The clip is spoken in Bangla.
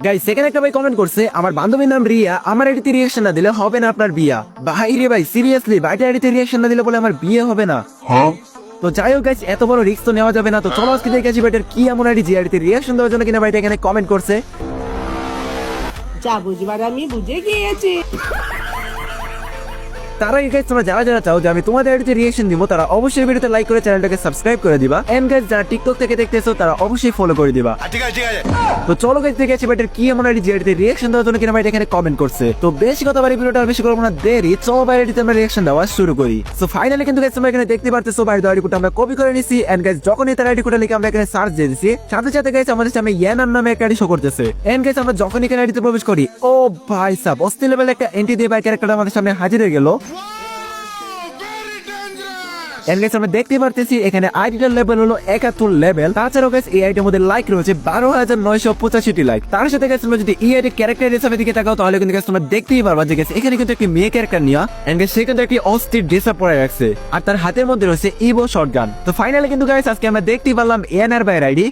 গাইস সেকেন্ড একটা ভাই কমেন্ট করছে আমার বান্ধবীর নাম রিয়া, আমার আইডিতে রিঅ্যাকশন না দিলে হবে না আপনার বিয়া। ভাই রে ভাই সিরিয়াসলি ভাইটা আইডিতে রিঅ্যাকশন না দিলে বলে আমার বিয়ে হবে না? তো যাই হোক গাইস এত বড় রিস্ক তো নেওয়া যাবে না। তো চলো আজকে দেখে আসি ভাইটার কি এমন আইডি যে আইডিতে রিঅ্যাকশন দেওয়ার জন্য কিনা ভাইটা এখানে কমেন্ট করছে। যা বুঝবার আমি বুঝে গিয়েছি। তারা গাইস তোমরা যারা যারা চাও যে আমি তোমাদের আইডিতে রিঅ্যাকশন দিব তারা অবশ্যই ভিডিওতে লাইক করে চ্যানেলটাকে সাবস্ক্রাইব করে দিবা। এন্ড গাইস যারা টিকটক থেকে দেখতেছো তারা অবশ্যই ফলো করে দিবা। ঠিক আছে ঠিক আছে। তো চলো গাইস দেখে আসি ভাইটার কি এমন আইডি যে আইডিতে রিঅ্যাকশন দেওয়ার জন্য কিনা ভাইটা এখানে কমেন্ট করছে। তো বেশি কথা বাড়ি ভিডিওটা আর বেশি করবো না দেরি, চলো ভাই আইডিতে আমরা রিঅ্যাকশন দেওয়া শুরু করি। সো ফাইনালি কিন্তু গাইস তোমরা এখানে দেখতে পারতেছো ভাই আইডি কোডটা আমরা কপি করে নিছি। এন্ড গাইস যখনই তার আইডি কোডটা লিখে আমরা এখানে সার্চ দিয়ে দিছি সাথে সাথে গাইস আমাদের সামনে ইয়ানার নামে একটা আইডি শো করতেছে। এন্ড গাইস আমরা যখন এখানে আইডিতে প্রবেশ করি ও ভাই সাব অস্থির লেভেল একটা এন্ট্রি দিয়ে ভাই ক্যারেক্টারটা আমাদের সামনে হাজির হয়ে গেল। আমরা দেখতে পারতেছি এখানে আইডিটার লেভেল হলো 71 লেভেল। তাছাড়াও গাইস এই আইডির মধ্যে লাইক রয়েছে 12,985 লাইক। তার সাথে গাইস তোমরা যদি এই আইডি ক্যারেক্টার হিসেবে দিকে তাকাও তাহলে কিন্তু গাইস তোমরা দেখতেই পারবা যে গাইস এখানে কিন্তু একটি মেয়ে ক্যারেক্টার নিয়া এন্ড গাইস সেখানে একটি অস্থির ড্রেস আপ পরে রাখছে আর তার হাতের মধ্যে রয়েছে ইভো শটগান। তো ফাইনালি কিন্তু গাইস আজকে আমরা দেখতেই পারলাম এএনআর ভাইয়ের আইডি।